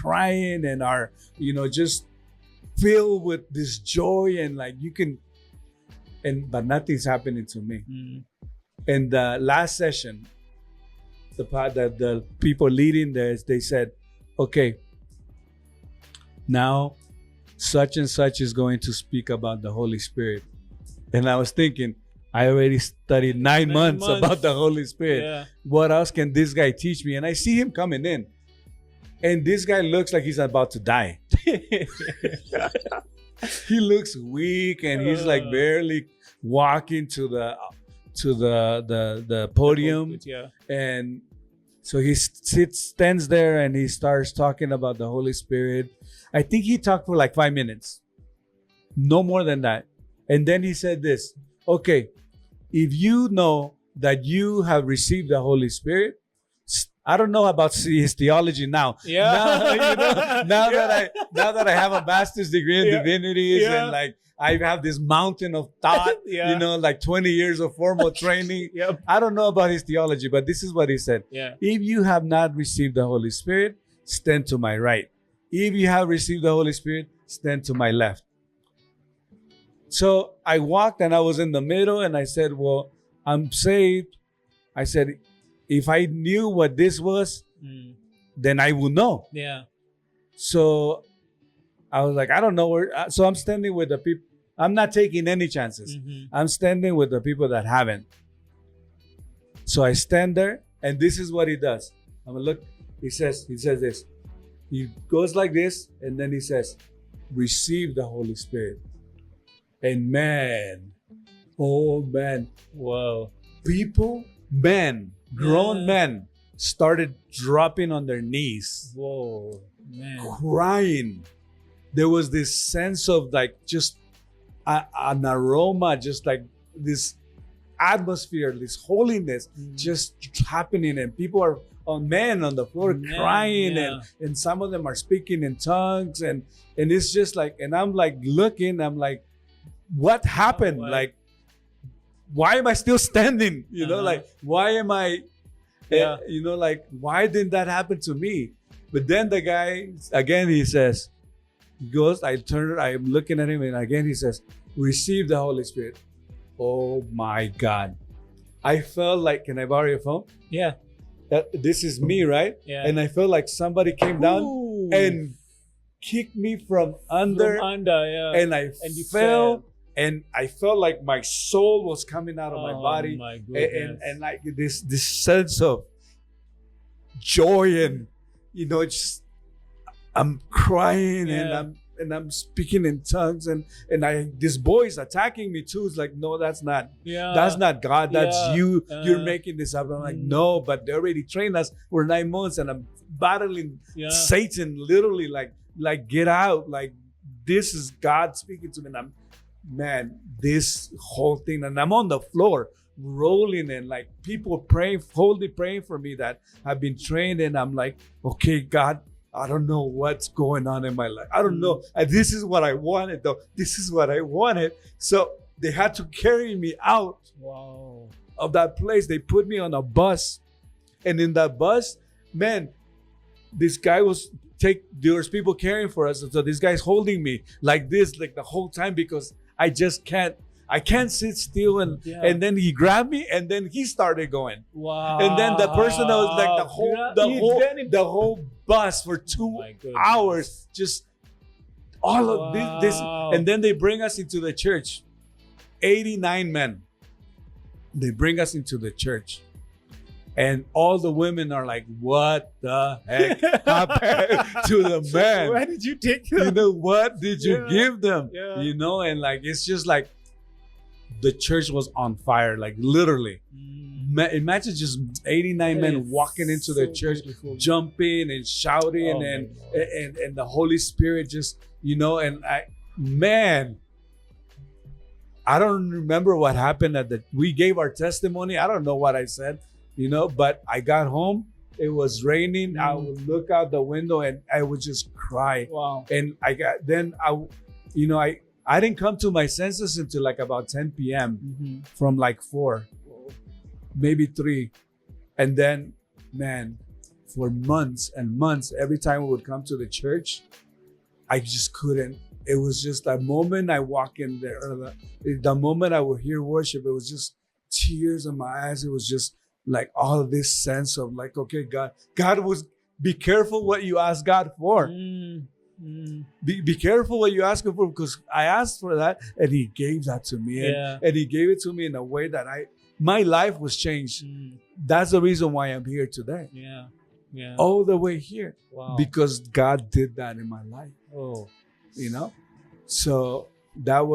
crying and are, just filled with this joy, and like you can, but nothing's happening to me. In the last session, the people leading this, they said, okay, now such and such is going to speak about the Holy Spirit. And I was thinking, I already studied 9 months about the Holy Spirit. Yeah. What else can this guy teach me? And I see him coming in. And this guy looks like he's about to die. He looks weak, and he's like barely walking to the podium. Yeah. And so he stands there and he starts talking about the Holy Spirit. I think he talked for like 5 minutes, no more than that. And then he said this, okay, if you know that you have received the Holy Spirit, I don't know about his theology now. Yeah. Now that I have a master's degree in divinities, and like I have this mountain of thought, like 20 years of formal training. Yep. I don't know about his theology, but this is what he said. Yeah. If you have not received the Holy Spirit, stand to my right. If you have received the Holy Spirit, stand to my left. So I walked and I was in the middle, and I said, well, I'm saved. I said, if I knew what this was, then I would know. Yeah. So I was like, I don't know where. So I'm standing with the people. I'm not taking any chances. I'm standing with the people that haven't. So I stand there, and this is what he does. I'm gonna look. He says this. He goes like this, and then he says, receive the Holy Spirit. And man, oh man, whoa, grown men started dropping on their knees. Whoa, man. Crying. There was this sense of like just an aroma, just like this atmosphere, this holiness just happening, and people are men on the floor crying, and some of them are speaking in tongues, and it's just like, and I'm like looking, I'm like, what happened? Like, why am I still standing? Like, why am I, like, why didn't that happen to me? But then the guy, again, he says, I'm looking at him, and again he says, receive the Holy Spirit. Oh my God. I felt like, can I borrow your phone? Yeah. This is me, right? Yeah. And I felt like somebody came down and kicked me from under. And I fell. And I felt like my soul was coming out of my body. My goodness. And like this sense of joy, and just I'm crying, and I'm speaking in tongues, and this boy is attacking me too. It's like, no, that's not God. That's you. You're making this up. I'm like, no, but they already trained us for 9 months, and I'm battling Satan literally, like get out. Like, this is God speaking to me, and this whole thing, and I'm on the floor rolling, and like people praying for me that have been trained, and I'm like, okay, God, I don't know what's going on in my life. I don't know. And this is what I wanted, though. This is what I wanted. So they had to carry me out of that place. They put me on a bus, and in that bus, man, this guy there was people caring for us. So this guy's holding me like this, like the whole time, because I can't sit still, and then he grabbed me, and then he started going. Wow. And then the person that was like the whole bus for 2 hours, just all of this, and then they bring us into the church. 89 men. They bring us into the church. And all the women are like, what the heck happened to the man? Why did you take them? What did you give them? Yeah. And like, it's just like the church was on fire, like literally. Imagine just 89 men walking into the church, jumping and shouting, and the Holy Spirit just, and I don't remember what happened we gave our testimony. I don't know what I said. But I got home, it was raining. I would look out the window and I would just cry. Wow. And I didn't come to my senses until like about 10 p.m. From like 4, maybe 3. And then, man, for months and months. Every time we would come to the church, I just couldn't. It was just the moment I walk in there, or the moment I would hear worship, it was just tears in my eyes. It was just like all of this sense of like, okay, God was, be careful what you ask God for. Be careful what you ask him for, because I asked for that and he gave that to me. And he gave it to me in a way that my life was changed. That's the reason why I'm here today. Yeah. All the way here. Wow. Because God did that in my life. Oh. You know? So that was